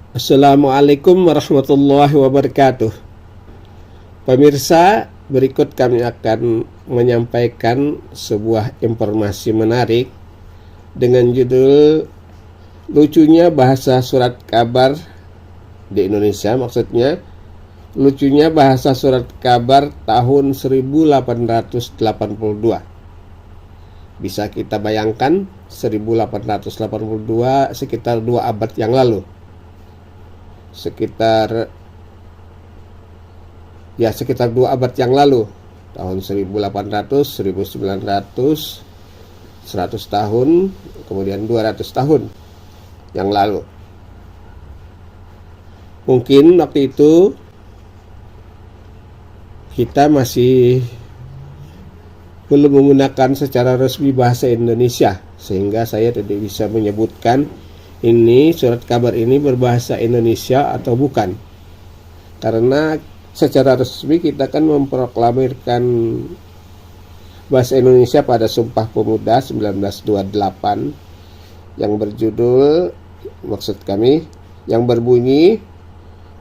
Assalamualaikum warahmatullahi wabarakatuh. Pemirsa, berikut kami akan menyampaikan sebuah informasi menarik dengan judul lucunya bahasa surat kabar di Indonesia. Maksudnya lucunya bahasa surat kabar tahun 1882. Bisa kita bayangkan 1882 sekitar 2 abad yang lalu. Sekitar 2 abad yang lalu, tahun 1800, 1900, 100 tahun, kemudian 200 tahun yang lalu. Mungkin waktu itu kita masih belum menggunakan secara resmi bahasa Indonesia, sehingga saya tidak bisa menyebutkan ini surat kabar ini berbahasa Indonesia atau bukan, karena secara resmi kita kan memproklamirkan bahasa Indonesia pada Sumpah Pemuda 1928 yang berjudul, maksud kami, yang berbunyi,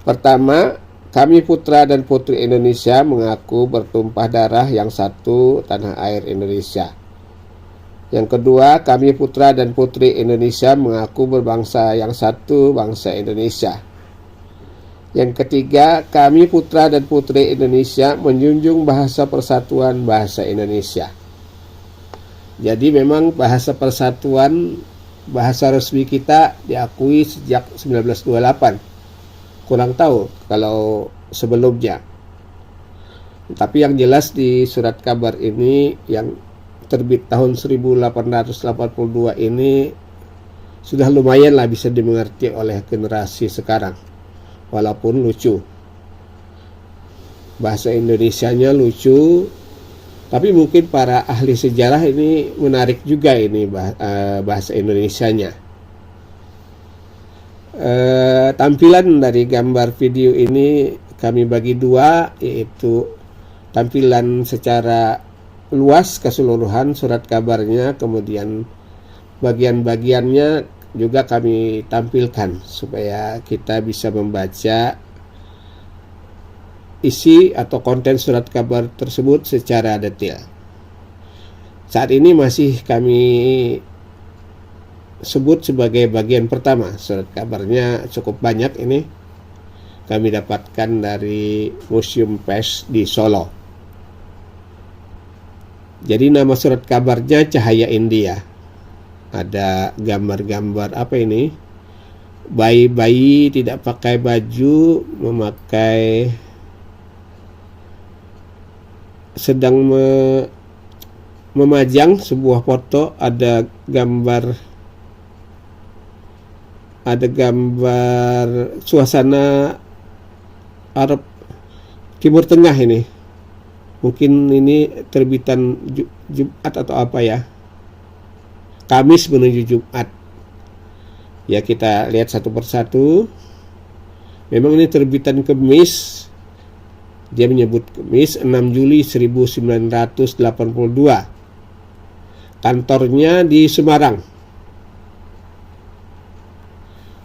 pertama, kami putra dan putri Indonesia mengaku bertumpah darah yang satu tanah air Indonesia. Yang kedua, kami putra dan putri Indonesia mengaku berbangsa yang satu, bangsa Indonesia. Yang ketiga, kami putra dan putri Indonesia menjunjung bahasa persatuan bahasa Indonesia. Jadi memang bahasa persatuan, bahasa resmi kita diakui sejak 1928. Kurang tahu kalau sebelumnya. Tapi yang jelas di surat kabar ini yang terbit tahun 1882 ini sudah lumayan lah bisa dimengerti oleh generasi sekarang, walaupun lucu. Bahasa Indonesianya lucu, tapi mungkin para ahli sejarah ini menarik juga ini bahasa Indonesianya. Tampilan dari gambar video ini kami bagi dua, yaitu tampilan secara luas keseluruhan surat kabarnya, kemudian bagian-bagiannya juga kami tampilkan supaya kita bisa membaca isi atau konten surat kabar tersebut secara detail. Saat ini masih kami sebut sebagai bagian pertama. Surat kabarnya cukup banyak ini, kami dapatkan dari Museum Pers di Solo. Jadi nama surat kabarnya Cahaya India. Ada gambar-gambar apa ini? Bayi-bayi tidak pakai baju, sedang memajang sebuah foto. Ada gambar suasana Arab Timur Tengah ini. Mungkin ini terbitan Jumat atau apa ya, Kamis menuju Jumat. Ya, kita lihat satu persatu. Memang ini terbitan Kamis. Dia menyebut Kamis 6 Juli 1982. Kantornya di Semarang.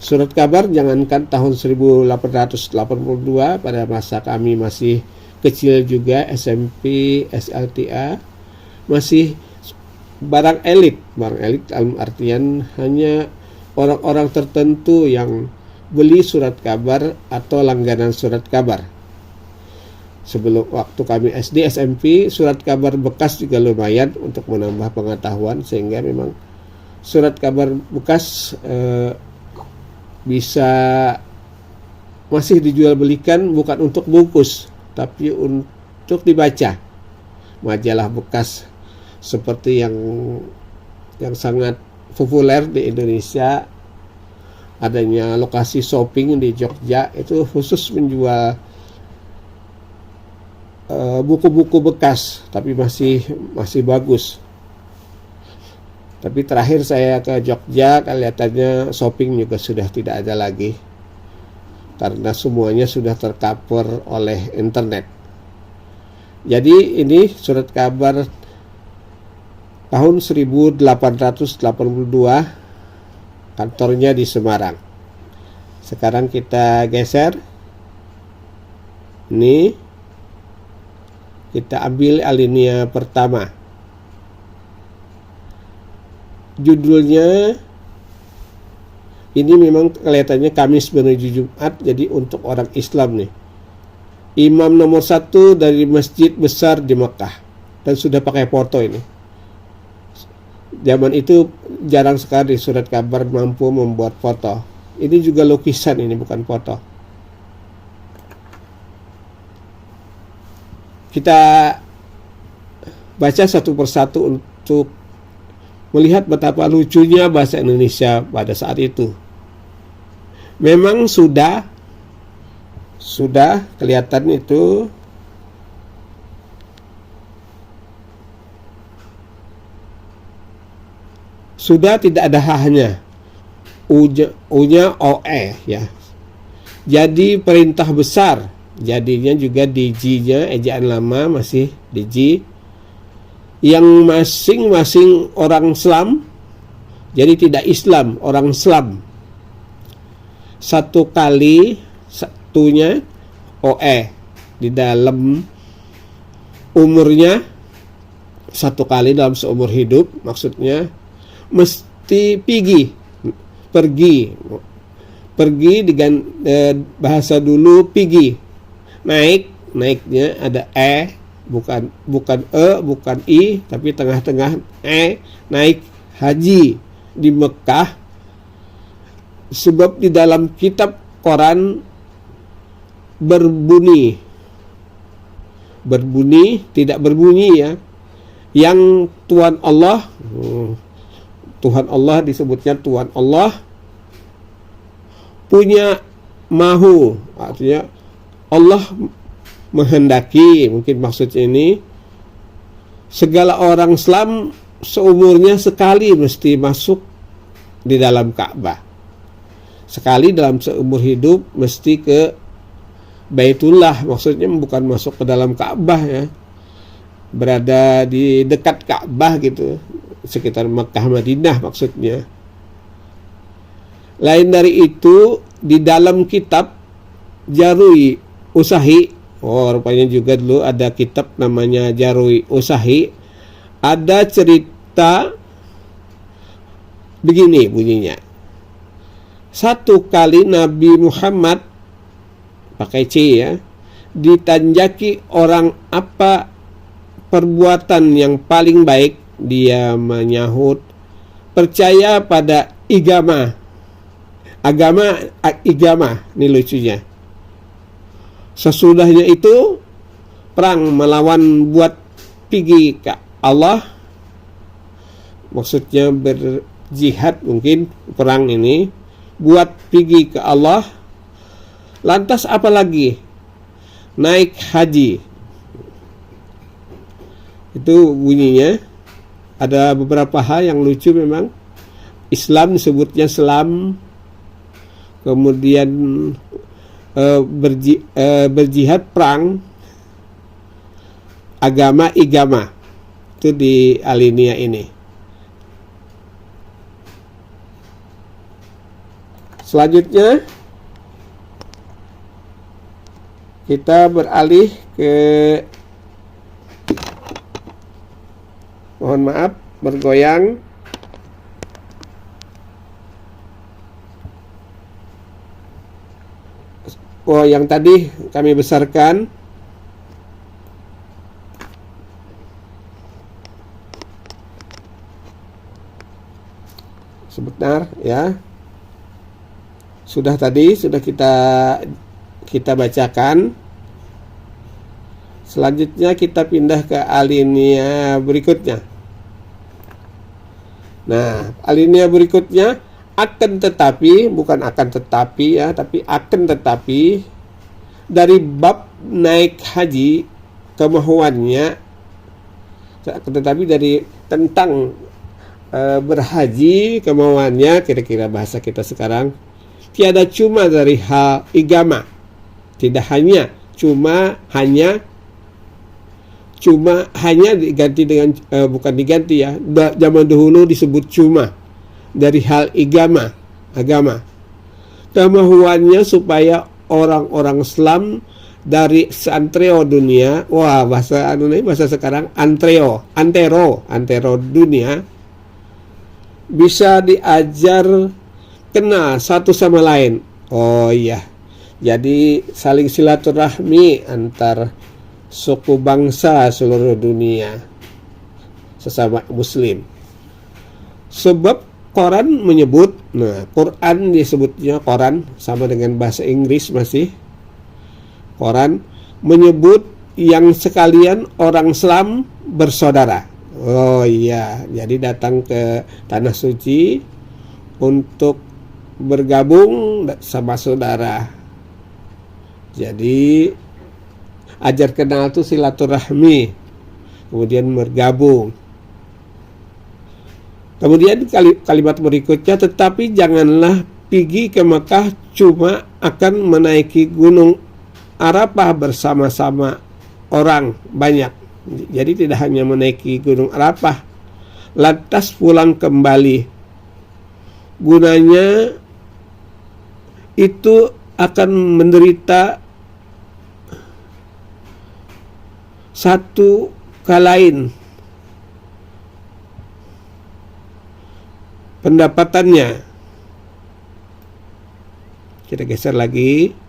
Surat kabar jangankan tahun 1882, pada masa kami masih kecil juga, SMP, SLTA, masih barang elit dalam artian hanya orang-orang tertentu yang beli surat kabar atau langganan surat kabar. Sebelum waktu kami SD, SMP, surat kabar bekas juga lumayan untuk menambah pengetahuan, sehingga memang surat kabar bekas bisa masih dijual belikan, bukan untuk bungkus tapi untuk dibaca. Majalah bekas seperti yang sangat populer di Indonesia, adanya lokasi shopping di Jogja itu khusus menjual buku-buku bekas, tapi masih bagus. Tapi terakhir saya ke Jogja, kelihatannya shopping juga sudah tidak ada lagi, karena semuanya sudah tercover oleh internet. Jadi ini surat kabar tahun 1882, kantornya di Semarang. Sekarang kita geser. Ini kita ambil alinea pertama. Judulnya ini memang kelihatannya Kamis menuju Jumat, jadi untuk orang Islam nih. Imam nomor 1 dari masjid besar di Mekah, dan sudah pakai foto ini. Zaman itu jarang sekali surat kabar mampu membuat foto. Ini juga lukisan, ini bukan foto. Kita baca satu persatu untuk melihat betapa lucunya bahasa Indonesia pada saat itu. Memang sudah kelihatan itu sudah tidak ada hanya U-nya OE ya. Jadi perintah besar, jadinya juga DG-nya ejaan lama masih DG, yang masing-masing orang Islam, jadi tidak Islam, orang Islam. Satu kali, satunya OE, di dalam umurnya, satu kali dalam seumur hidup, maksudnya mesti pergi dengan bahasa dulu pergi, naiknya ada bukan bukan I, tapi tengah-tengah naik haji di Mekah. Sebab di dalam kitab Quran berbunyi tidak berbunyi ya, yang Tuhan Allah disebutnya Tuhan Allah punya mahu, artinya Allah menghendaki, mungkin maksudnya ini segala orang Islam seumurnya sekali mesti masuk di dalam Ka'bah. Sekali dalam seumur hidup mesti ke Baitullah, maksudnya bukan masuk ke dalam Ka'bah ya, berada di dekat Ka'bah gitu, sekitar Makkah Madinah maksudnya. Lain dari itu, di dalam kitab Jarui Usahi, rupanya juga dulu ada kitab namanya Jarui Usahi, ada cerita begini bunyinya. Satu kali Nabi Muhammad, pakai C ya, ditanjaki orang apa perbuatan yang paling baik, dia menyahut percaya pada agama, ini lucunya. Sesudahnya itu perang melawan buat pergi ke Allah, maksudnya berjihad, mungkin perang ini buat pergi ke Allah. Lantas apa lagi? Naik haji. Itu bunyinya. Ada beberapa hal yang lucu memang. Islam disebutnya selam, kemudian berjihad perang, agama itu di alinea ini. Selanjutnya kita beralih ke, mohon maaf bergoyang. Yang tadi kami besarkan. Sebentar ya. Sudah kita bacakan. Selanjutnya kita pindah ke alinea berikutnya. Nah, alinea berikutnya akan tetapi, bukan akan tetapi ya, tapi akan tetapi, dari bab naik haji kemahuannya, akan tetapi dari tentang berhaji kemauannya, kira-kira bahasa kita sekarang, tiada cuma dari hal agama, tidak hanya diganti dengan bukan diganti ya, zaman dahulu disebut cuma dari hal agama. kemahuannya supaya orang-orang Islam dari seantero dunia, wah bahasa bahasa sekarang antero dunia, bisa diajar kenal satu sama lain. Oh iya, jadi saling silaturahmi antar suku bangsa seluruh dunia sesama muslim. Sebab Quran menyebut, Quran disebutnya Quran sama dengan bahasa Inggris masih. Quran menyebut yang sekalian orang Islam bersaudara. Oh iya, jadi datang ke tanah suci untuk bergabung sama saudara. Jadi ajar kenal itu silaturahmi, kemudian bergabung. Kemudian kalimat berikutnya, tetapi janganlah pergi ke Mekah cuma akan menaiki gunung Arafah bersama-sama orang banyak. Jadi tidak hanya menaiki gunung Arafah, lantas pulang kembali. Gunanya itu akan menderita satu kalain pendapatannya. Kita geser lagi.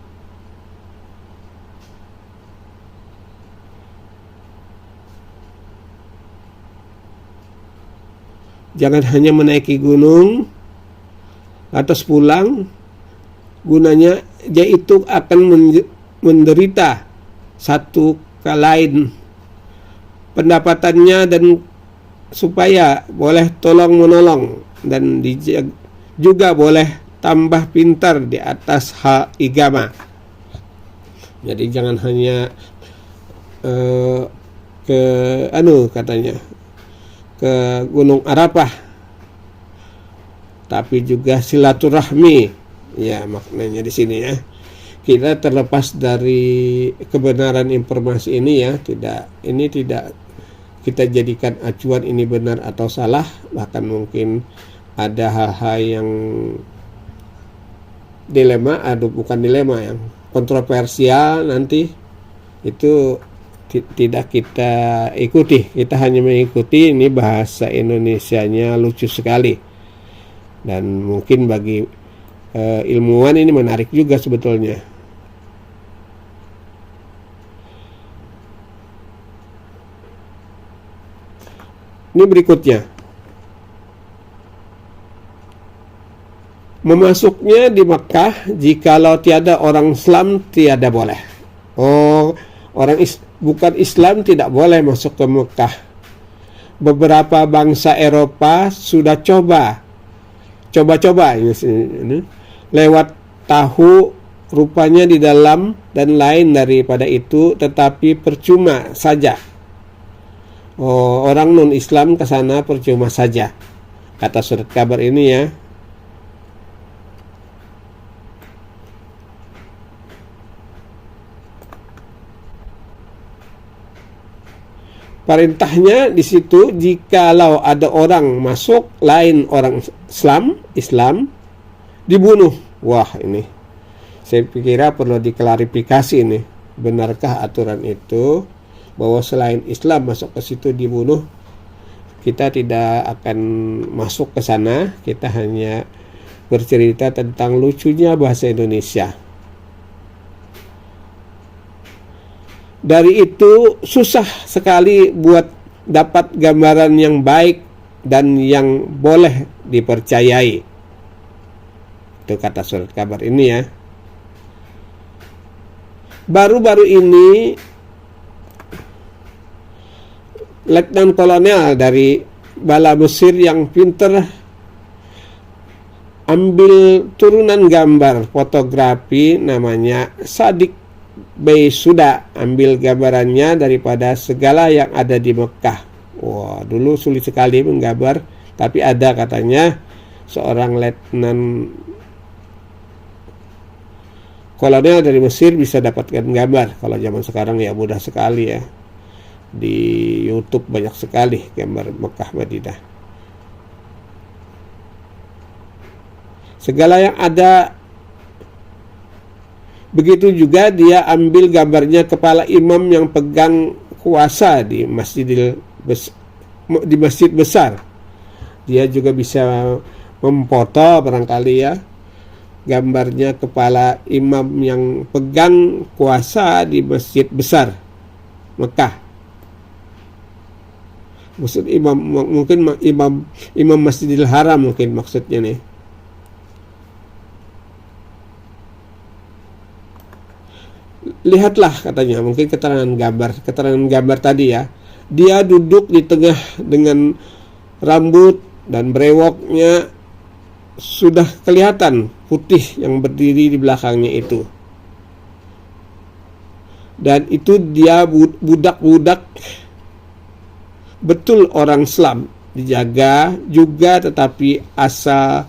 Jangan hanya menaiki gunung atas pulang, gunanya dia itu akan menderita satu kalain pendapatannya, dan supaya boleh tolong menolong dan juga boleh tambah pintar di atas hal agama. Jadi jangan hanya ke Gunung Arafah, tapi juga silaturahmi. Ya, maknanya di sini ya. Kita terlepas dari kebenaran informasi ini ya, tidak kita jadikan acuan ini benar atau salah, bahkan mungkin ada hal-hal yang bukan dilema, yang kontroversial nanti itu tidak kita ikuti. Kita hanya mengikuti ini bahasa Indonesianya lucu sekali, dan mungkin bagi ilmuwan ini menarik juga sebetulnya. Ini berikutnya, memasuknya di Makkah jikalau tiada orang Islam tiada boleh. Orang bukan Islam tidak boleh masuk ke Mekah. Beberapa bangsa Eropa sudah coba ini lewat tahu rupanya di dalam dan lain daripada itu, tetapi percuma saja. Orang non Islam ke sana percuma saja, kata surat kabar ini ya. Perintahnya di situ, jikalau ada orang masuk lain orang Islam dibunuh. Wah, ini saya pikir perlu diklarifikasi ini. Benarkah aturan itu bahwa selain Islam masuk ke situ dibunuh? Kita tidak akan masuk ke sana. Kita hanya bercerita tentang lucunya bahasa Indonesia. Dari itu susah sekali buat dapat gambaran yang baik dan yang boleh dipercayai. Itu kata surat kabar ini ya. Baru-baru ini Letnan Kolonel dari Bala Mesir yang pinter ambil turunan gambar fotografi, namanya Sadik Suda, ambil gambarannya daripada segala yang ada di Mekah. Wah, dulu sulit sekali menggambar, tapi ada katanya seorang letnan kolonel dari Mesir bisa dapatkan gambar. Kalau zaman sekarang ya mudah sekali ya. Di YouTube banyak sekali gambar Mekah Madinah. Segala yang ada Begitu juga dia ambil gambarnya kepala imam yang pegang kuasa di masjid besar. Dia juga bisa memfoto barangkali ya, gambarnya kepala imam yang pegang kuasa di masjid besar Mekah. Maksud imam mungkin imam Masjidil Haram mungkin maksudnya nih. Lihatlah katanya, mungkin keterangan gambar tadi ya. Dia duduk di tengah dengan rambut dan brewoknya sudah kelihatan putih yang berdiri di belakangnya itu. Dan itu dia budak-budak betul orang Islam, dijaga juga, tetapi asa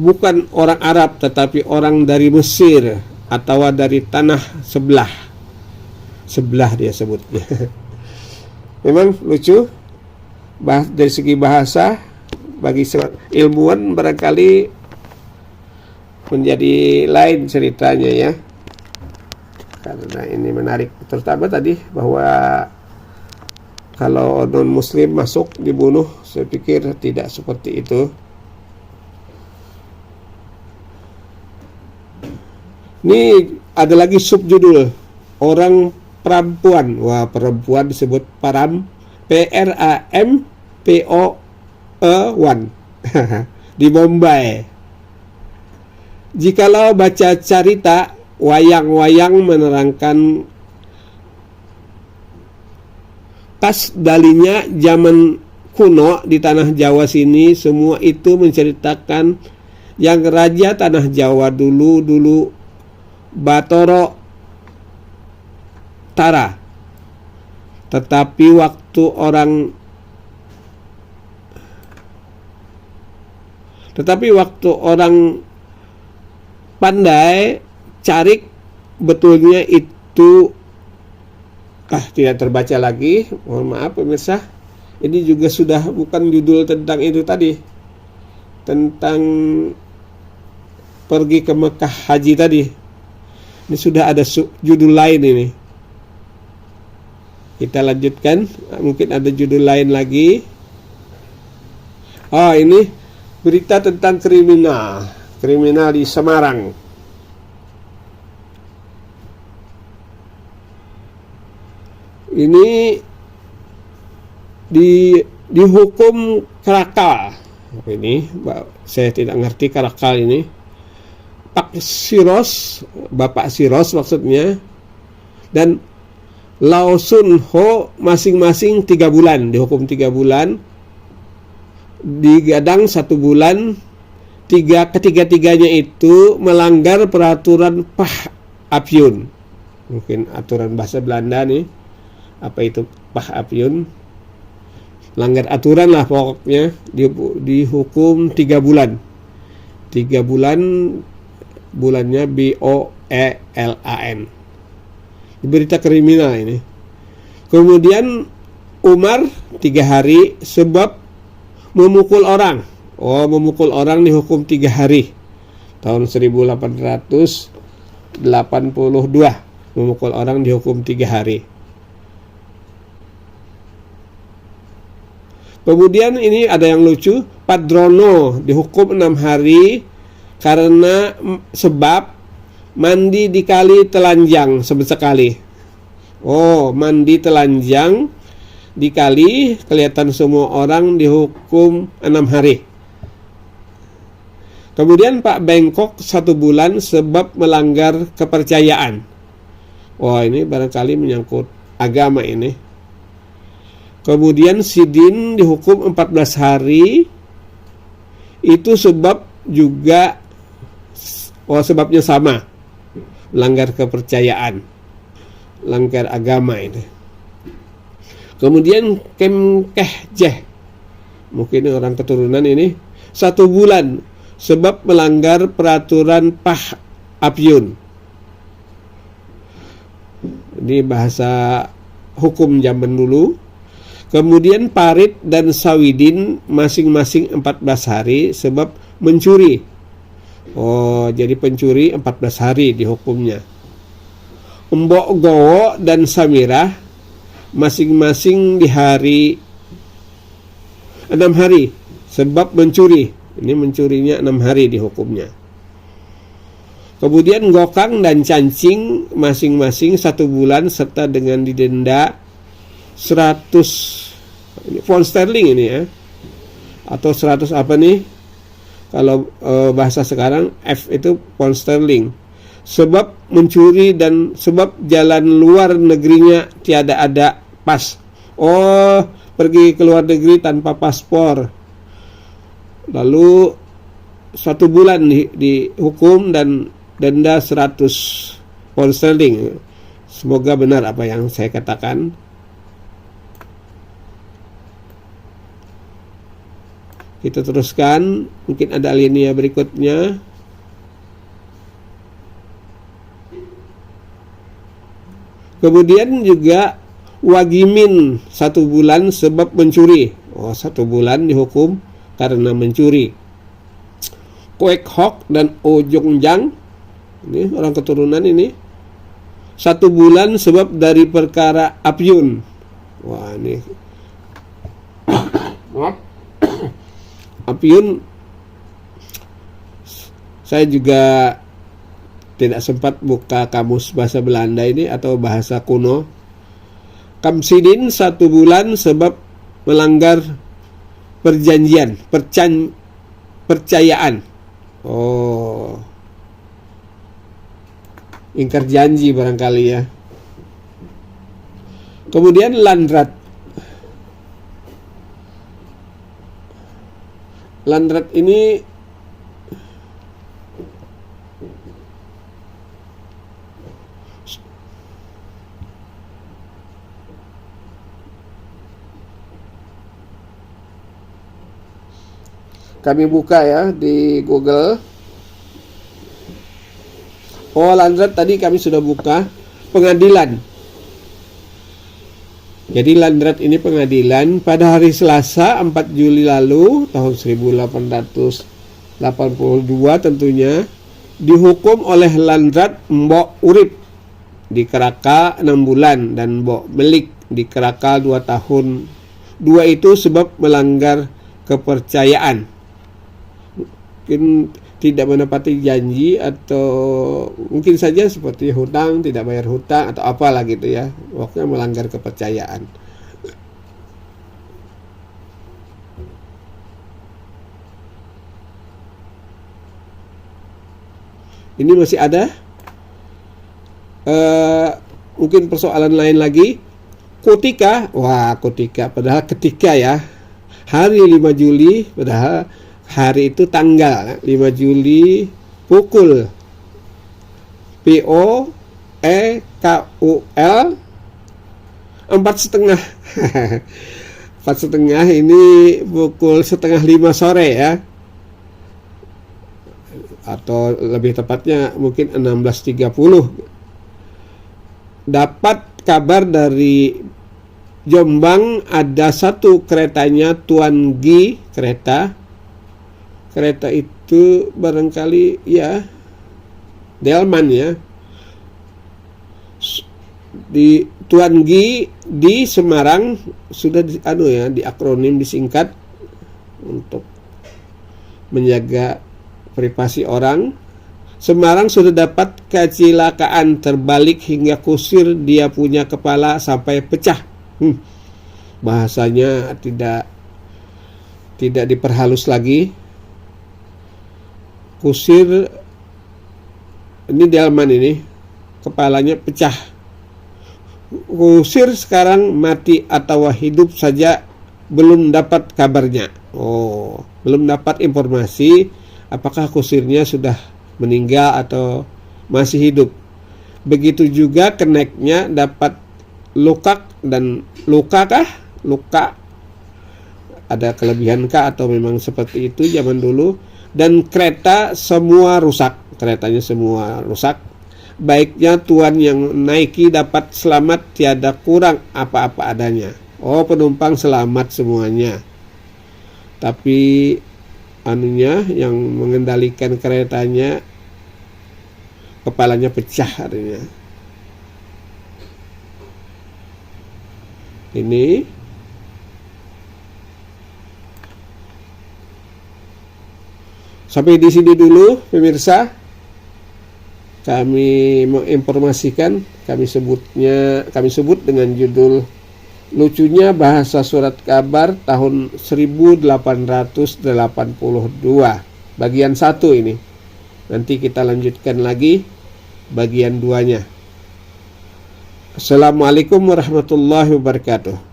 bukan orang Arab, tetapi orang dari Mesir atau dari tanah sebelah dia sebutnya. Memang lucu dari segi bahasa, bagi ilmuwan barangkali menjadi lain ceritanya ya, karena ini menarik. Terutama tadi bahwa kalau non muslim masuk dibunuh, saya pikir tidak seperti itu. Ini ada lagi subjudul orang perempuan. Wah, perempuan disebut PRAMPOE1 di Bombay. Jikalau baca cerita wayang-wayang menerangkan pas dalinya zaman kuno di tanah Jawa sini, semua itu menceritakan yang raja tanah Jawa dulu Batoro Tara. Tetapi waktu orang pandai carik, betulnya itu tidak terbaca lagi. Mohon maaf pemirsa, ini juga sudah bukan judul tentang itu tadi, tentang pergi ke Mekah haji tadi. Ini sudah ada judul lain ini. Kita lanjutkan, mungkin ada judul lain lagi. Oh, ini berita tentang kriminal di Semarang. Ini dihukum Karakal. Ini saya tidak ngerti Karakal ini. Bapak Siros maksudnya, dan Lau Sun Ho masing-masing 3 bulan, dihukum 3 bulan, digadang 1 bulan. Ketiga-tiganya itu melanggar peraturan Pah Apyun. Mungkin aturan bahasa Belanda nih, apa itu Pah Apyun, langgar aturan lah pokoknya. Dihukum 3 bulan. 3 bulan, bulannya BOELAN. Berita kriminal ini. Kemudian Umar 3 hari sebab memukul orang. Memukul orang dihukum 3 hari. Tahun 1882 memukul orang dihukum 3 hari. Kemudian ini ada yang lucu, Padrono dihukum 6 hari karena sebab mandi di kali telanjang sesekali. Mandi telanjang di kali, kelihatan semua orang, dihukum 6 hari. Kemudian Pak Bengkok 1 bulan sebab melanggar kepercayaan. Ini barangkali menyangkut agama ini. Kemudian Sidin dihukum 14 hari. Itu sebab juga sebabnya sama, melanggar kepercayaan, langgar agama ini. Kemudian Kemkehjeh, mungkin orang keturunan ini, 1 bulan sebab melanggar peraturan Pah Apyun. Ini bahasa hukum zaman dulu. Kemudian parit dan sawidin masing-masing 14 hari sebab mencuri. Oh, jadi pencuri 14 hari dihukumnya. Mbok gowo dan samirah masing-masing di hari 6 hari sebab mencuri. Ini mencurinya 6 hari dihukumnya. Kemudian gokang dan cancing masing-masing 1 bulan serta dengan didenda 100 ini pound sterling ini ya, atau 100 apa nih kalau bahasa sekarang, F itu pound sterling, sebab mencuri dan sebab jalan luar negerinya tiada ada pas. Oh, pergi ke luar negeri tanpa paspor, lalu 1 bulan dihukum dan denda 100 pound sterling. Semoga benar apa yang saya katakan. Kita teruskan, mungkin ada alinea berikutnya. Kemudian juga wagimin 1 bulan sebab mencuri. Oh, 1 bulan dihukum karena mencuri. Kwek Hok dan O Jongjang, ini orang keturunan ini, 1 bulan sebab dari perkara Apyun. Wah, ini Apyun saya juga tidak sempat buka kamus bahasa Belanda ini atau bahasa kuno. Kamsidin 1 bulan sebab melanggar perjanjian, percayaan. Oh, ingkar janji barangkali ya. Kemudian landrat. Landrat ini kami buka ya di Google. Oh, landrat tadi kami sudah buka, pengadilan. Jadi landrat ini pengadilan pada hari Selasa 4 Juli lalu tahun 1882 tentunya dihukum oleh landrat Mbok Urip di Keraka 6 bulan dan Mbok Melik di Keraka 2 tahun. 2 itu sebab melanggar kepercayaan. Mungkin tidak menepati janji atau mungkin saja seperti hutang, tidak bayar hutang atau apalah gitu ya. Pokoknya melanggar kepercayaan. Ini masih ada mungkin persoalan lain lagi. Kutika, wah kutika padahal ketika ya hari 5 Juli padahal hari itu tanggal 5 Juli pukul POEKUL 4:30 4:30 ini pukul 4:30 sore ya, atau lebih tepatnya mungkin 16.30 dapat kabar dari Jombang ada 1 keretanya Tuan Gi kereta itu barangkali ya Delman ya, di Tuan Gi di Semarang sudah diakronim disingkat untuk menjaga privasi orang. Semarang sudah dapat kecelakaan terbalik hingga kusir dia punya kepala sampai pecah. Bahasanya tidak diperhalus lagi. Kusir ini Delman ini kepalanya pecah. Kusir sekarang mati atau hidup saja belum dapat kabarnya. Oh, belum dapat informasi apakah kusirnya sudah meninggal atau masih hidup. Begitu juga keneknya dapat luka dan luka ada kelebihan kah atau memang seperti itu zaman dulu. Dan kereta semua rusak, keretanya semua rusak. baiknya tuan yang naiki dapat selamat tiada kurang apa-apa adanya. Oh, penumpang selamat semuanya. Tapi anunya yang mengendalikan keretanya kepalanya pecah artinya. Ini sampai di sini dulu pemirsa. Kami menginformasikan, kami sebut dengan judul lucunya bahasa surat kabar tahun 1882 bagian 1 ini. Nanti kita lanjutkan lagi bagian 2-nya. Assalamualaikum warahmatullahi wabarakatuh.